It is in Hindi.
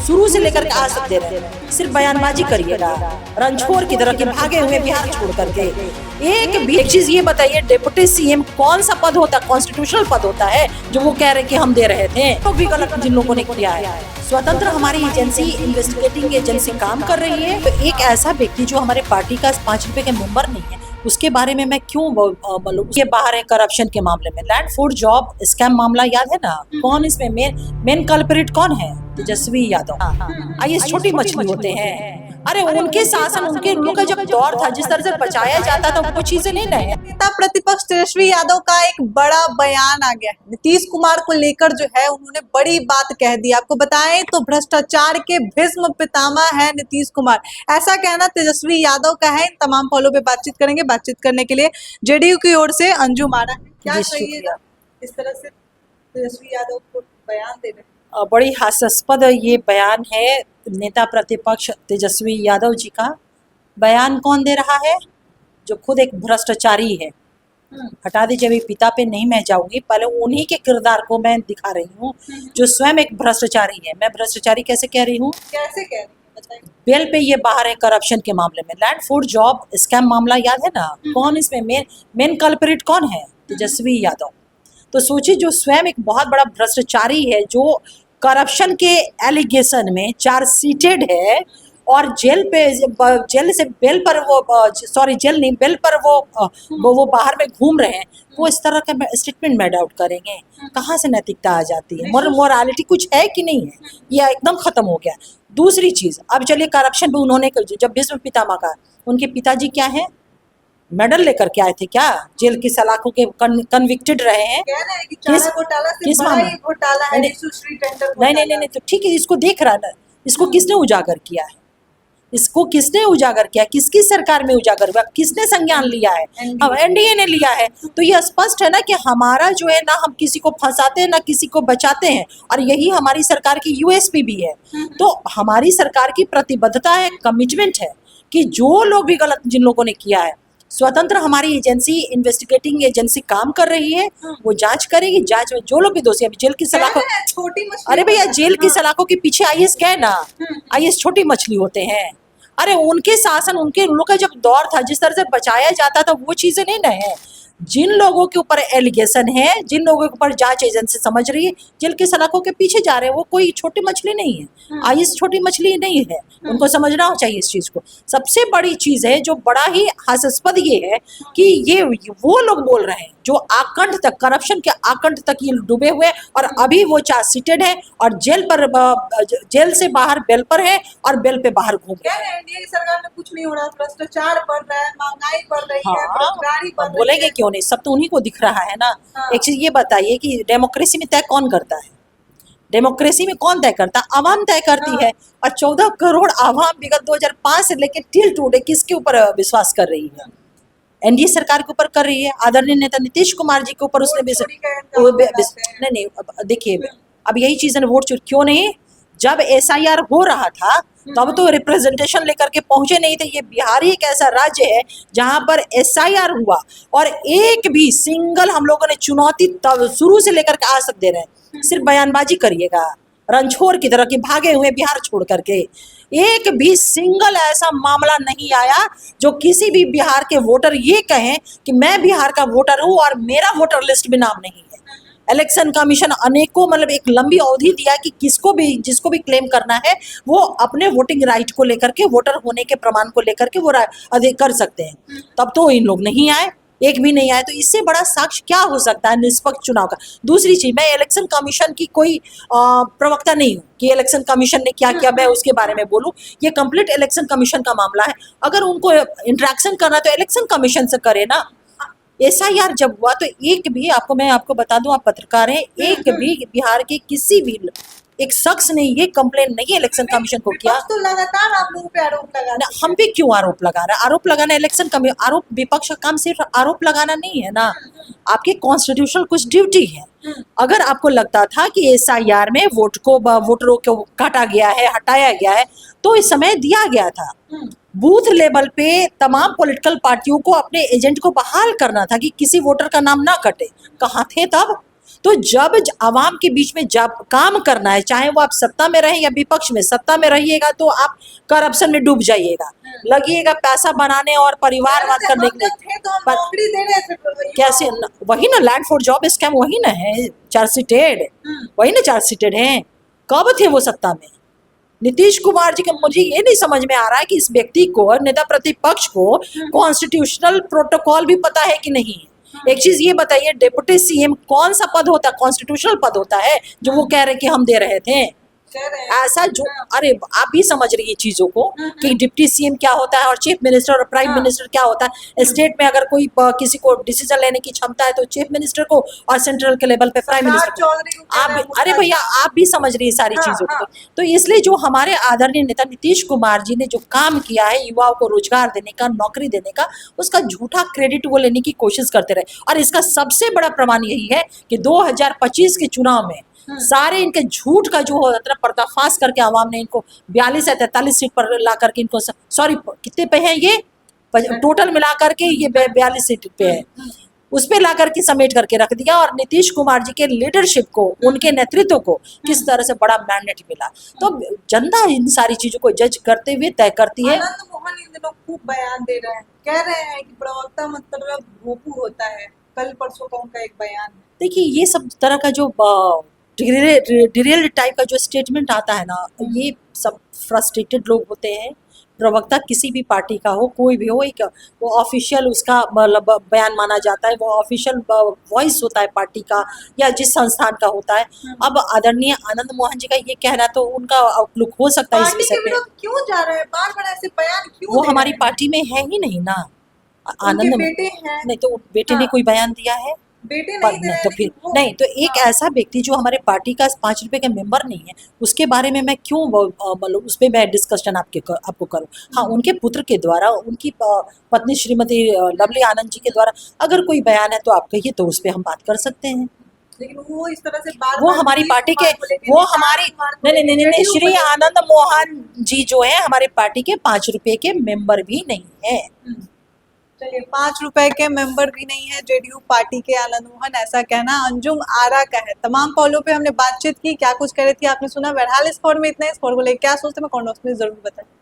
शुरू से लेकर के आज तक दे रहे हैं। सिर्फ बयानबाजी करिएगा, रंछोर की तरह के भागे हुए बिहार छोड़ करके। एक चीज ये बताइए, डिप्टी सीएम कौन सा पद होता है? कॉन्स्टिट्यूशनल पद होता है जो वो कह रहे कि हम दे रहे थे। तो भी गलत जिन लोगों ने किया है। स्वतंत्र हमारी एजेंसी, इन्वेस्टिगेटिंग एजेंसी काम कर रही है। तो एक ऐसा व्यक्ति जो हमारे पार्टी का 5 रुपए के मेंबर नहीं है, उसके बारे में मैं क्यों बोलूं? ये बाहर है करप्शन के मामले में। लैंड फोर्ड जॉब स्कैम मामला याद है ना? कौन इसमें मेन कल्प्रिट कौन है? तेजस्वी यादव। आइए, छोटी मछली होते हैं। अरे उनके शासन, उनके लोगों का जब दौर था, जिस तरह से बचाया जाता था, वो चीजें नहीं रहे। नेता प्रतिपक्ष तेजस्वी यादव का एक बड़ा बयान आ गया। नीतीश कुमार को लेकर जो है उन्होंने बड़ी बात कह दी। आपको बताएं तो भ्रष्टाचार के भीष्म पितामह है नीतीश कुमार, ऐसा कहना तेजस्वी यादव का है। इन तमाम पहलुओं पे बातचीत करेंगे। बातचीत करने के लिए जेडीयू की ओर से अंजू मारा है। क्या कहिएगा इस तरह से तेजस्वी यादव को बयान दे रहे? बड़ी हास्यास्पद ये बयान है नेता प्रतिपक्ष तेजस्वी यादव जी का। बयान कौन दे रहा है? जो खुद एक भ्रष्टाचारी है। हटा दीजिए, अभी पिता पे नहीं मैं जाऊंगी, पहले उन्हीं के किरदार को मैं दिखा रही हूँ जो स्वयं एक भ्रष्टाचारी है। मैं भ्रष्टाचारी कैसे कह रही हूँ? कैसे कह रही हैं बताइए। बेल पे ये बाहर है करप्शन के मामले में। लैंड फोर्ड जॉब स्कैम मामला याद है ना? कौन इसमें मेन कल्प्रिट कौन है? तेजस्वी यादव। तो सोचिए, जो स्वयं एक बहुत बड़ा भ्रष्टाचारी है, जो करप्शन के एलिगेशन में चार्जशीटेड है और जेल से बेल पर जेल नहीं, बेल पर वो बाहर में घूम रहे हैं, वो इस तरह का स्टेटमेंट मेड आउट करेंगे? कहाँ से नैतिकता आ जाती है? मोरालिटी कुछ है कि नहीं है? ये एकदम खत्म हो गया। दूसरी चीज, अब चलिए करप्शन भी उन्होंने, जब भीष्म पितामह का, उनके पिताजी क्या है? मेडल लेकर के आए थे क्या? जेल की सलाखों के कन्विक्टेड रहे हैं। किस घोटाला है? नहीं, तो ठीक है, इसको देख रहा ना, इसको किसने उजागर किया है? इसको किसने उजागर किया? किसकी सरकार में उजागर हुआ? किसने संज्ञान लिया है? एनडीए ने लिया है। तो ये स्पष्ट है ना कि हमारा जो है ना, हम किसी को फंसाते हैं ना किसी को बचाते हैं, और यही हमारी सरकार की यूएसपी भी है। तो हमारी सरकार की प्रतिबद्धता है, कमिटमेंट है कि जो लोग भी गलत जिन लोगों ने किया है, स्वतंत्र हमारी एजेंसी, इन्वेस्टिगेटिंग एजेंसी काम कर रही है। वो जांच करेगी। जांच में जो लोग भी दोषी, अभी जेल की सलाखों, अरे भैया जेल की सलाखों के पीछे आईएएस गए ना, आईएएस छोटी मछली होते हैं। अरे उनके शासन, उनके लोगों का जब दौर था, जिस तरह से बचाया जाता था, वो चीजें नहीं रहे। जिन लोगों के ऊपर एलिगेशन है, जिन लोगों के ऊपर जांच एजेंसी समझ रही है, जेल की सलाखों के पीछे जा रहे हैं, वो कोई छोटी मछली नहीं है। आईएएस छोटी मछली नहीं है, उनको समझना चाहिए इस चीज को। सबसे बड़ी चीज है जो बड़ा ही हास्यास्पद ये है कि ये वो लोग बोल रहे हैं जो आकंठ तक, करप्शन के आकंठ तक ये डूबे हुए, और अभी वो चार्जशीटेड है और जेल से बाहर बेल पर है और बेल पे बाहर घूम रहे हैं। एनडीए सरकार में कुछ नहीं हो रहा, भ्रष्टाचार बढ़ रहा है, महंगाई बढ़ रही है, बेरोजगारी बढ़ रही है। बोलेंगे क्यों नहीं? सब तो उन्हीं को दिख रहा है ना। एक चीज ये बताइए कि डेमोक्रेसी में तय कौन करता है? डेमोक्रेसी में कौन तय करता है? आवाम तय करती है। और 14 करोड़ आवाम विगत 2005 से लेकर टिल टुडे किसके ऊपर विश्वास कर रही है? एनडीए सरकार के ऊपर कर रही है। आदरणीय नेता नीतीश कुमार जी के ऊपर उसने नहीं, देखिए, अब यही चीज है, वोट चोरी क्यों नहीं? जब एसआईआर हो रहा था तब तो रिप्रेजेंटेशन लेकर के पहुंचे नहीं थे। ये बिहार ही एक ऐसा राज्य है जहां पर एसआईआर हुआ और एक भी सिंगल, हम लोगों ने चुनौती तब शुरू से लेकर के आज तक दे रहे हैं। सिर्फ बयानबाजी करिएगा, रंछोर की तरह के भागे हुए बिहार छोड़ करके। एक भी सिंगल ऐसा मामला नहीं आया जो किसी भी बिहार के वोटर ये कहें कि मैं बिहार का वोटर हूं और मेरा वोटर लिस्ट में नाम नहीं है। इलेक्शन कमीशन अनेकों, मतलब एक लंबी अवधि दिया कि जिसको भी क्लेम करना है वो अपने वोटिंग राइट को लेकर के, वोटर होने के प्रमाण को लेकर के वो अधिक कर सकते हैं। तब तो इन लोग नहीं आए, एक भी नहीं आए। तो इससे बड़ा साक्ष्य क्या हो सकता है निष्पक्ष चुनाव का? दूसरी चीज, मैं इलेक्शन कमीशन की कोई प्रवक्ता नहीं हूँ कि इलेक्शन कमीशन ने क्या किया मैं उसके बारे में बोलूं। ये कंप्लीट इलेक्शन कमीशन का मामला है। अगर उनको इंटरेक्शन करना तो इलेक्शन कमीशन से करे ना। एसआईआर जब हुआ तो मैं आपको बता दूं, आप पत्रकार हैं, एक भी बिहार के किसी भी एक शख्स ने ये कंप्लेन नहीं इलेक्शन कमीशन को किया। तो लगातार आप लोगों पे आरोप लगा रहे हैं। हम पे क्यों आरोप लगा रहे हैं? आरोप लगाना इलेक्शन कमीशन, आरोप विपक्ष का काम सिर्फ आरोप लगाना नहीं है ना। आपकी कॉन्स्टिट्यूशनल कुछ ड्यूटी है। अगर आपको लगता था कि एसआईआर में वोटरों को काटा गया है, हटाया गया है, तो इस समय दिया गया था। बूथ लेवल पे तमाम पॉलिटिकल पार्टियों को अपने एजेंट को बहाल करना था कि किसी वोटर का नाम ना कटे। कहाँ थे तब? तो जब आवाम के बीच में जब काम करना है, चाहे वो आप सत्ता में रहें या विपक्ष में, सत्ता में रहिएगा तो आप करप्शन में डूब जाइएगा, लगिएगा पैसा बनाने और परिवारवाद करने के लिए। थे तो हम पर नौकरी दे रहे थे कैसे वही ना लैंड फॉर जॉब स्कैम, वही ना है चार्जशीटेड, वही ना चार्जशीटेड है। कब थे वो सत्ता में? नीतीश कुमार जी का मुझे ये नहीं समझ में आ रहा है कि इस व्यक्ति को, नेता प्रतिपक्ष को कॉन्स्टिट्यूशनल प्रोटोकॉल भी पता है कि नहीं। एक चीज ये बताइए, डिप्टी सीएम कौन सा पद होता है? कॉन्स्टिट्यूशनल पद होता है जो वो कह रहे कि हम दे रहे थे। कह रहे हैं। ऐसा जो, अरे आप भी समझ रही है चीजों को कि डिप्टी सीएम क्या होता है और चीफ मिनिस्टर और प्राइम मिनिस्टर क्या होता है। स्टेट में अगर कोई किसी को डिसीजन लेने की क्षमता है तो चीफ मिनिस्टर को, और सेंट्रल के लेवल पे प्राइम मिनिस्टर को। चौधरी को आप भी, अरे भैया आप भी समझ रही है सारी चीजों को। तो इसलिए जो हमारे आदरणीय नेता नीतीश कुमार जी ने जो काम किया है युवाओं को रोजगार देने का, नौकरी देने का, उसका झूठा क्रेडिट वो लेने की कोशिश करते रहे। और इसका सबसे बड़ा प्रमाण यही है कि 2025 के चुनाव में सारे इनके झूठ का जो होता है पर्दाफाश करके आवाम ने इनको 42 या 43 सीट पर ला करके इनको, सॉरी कितने पे हैं ये, टोटल मिला करके ये 42 सीट पे है, उस पे ला करके समेट करके रख दिया। और नीतीश कुमार जी के लीडरशिप को, उनके नेतृत्व को किस तरह से बड़ा मैंडेट मिला। तो जनता इन सारी चीजों को जज करते हुए तय करती है। आनंद मोहन इन दिनों खूब बयान दे रहे हैं, कह रहे हैं कि प्रवक्ता मतलब भोपू होता है। कल परसों का उनका एक बयान है। देखिए ये सब तरह का जो डिरेल टाइप का जो स्टेटमेंट आता है ना, ये सब फ्रस्ट्रेटेड लोग होते हैं। प्रवक्ता किसी भी पार्टी का हो, कोई भी हो, एक वो ऑफिशियल उसका मतलब बयान माना जाता है, वो ऑफिशियल वॉइस होता है पार्टी का या जिस संस्थान का होता है। अब आदरणीय आनंद मोहन जी का ये कहना तो उनका आउटलुक हो सकता है इस पार्टी के विषय पे। विरुद्ध क्यों जा रहे हैं बार-बार ऐसे बयान क्यों वो दे हमारी रहे हैं? पार्टी में है ही नहीं ना। उनके आनंद बेटे हैं, नहीं तो बेटे ने हाँ। कोई बयान दिया है? बेटे पर नहीं दे नहीं रहे तो हैं, फिर लेकिन वो- नहीं तो एक ऐसा व्यक्ति जो हमारे पार्टी का 5 रुपए का मेंबर नहीं है, उसके बारे में मैं क्यों मतलब उस पर मैं डिस्कशन आपको करूं। हाँ, उनके पुत्र के द्वारा, उनकी पत्नी श्रीमती लवली आनंद जी के द्वारा अगर कोई बयान है तो आप कहिए, तो उस पर हम बात कर सकते हैं। लेकिन वो इस तरह से बार वो हमारी पार्टी के, वो हमारी नहीं, श्री आनंद मोहन जी जो है हमारे पार्टी के 5 रुपए के मेंबर भी नहीं है। चलिए 5 रुपए के मेंबर भी नहीं है जेडीयू पार्टी के आनंद मोहन, ऐसा कहना अंजुम आरा का है। तमाम पहलुओं पे हमने बातचीत की, क्या कुछ कह रही थी आपने सुना। बहरहाल इस खबर में इतना ही। इस खबर को लेकर क्या सोचते हैं, मैं कमेंट बॉक्स में जरूर बताएं।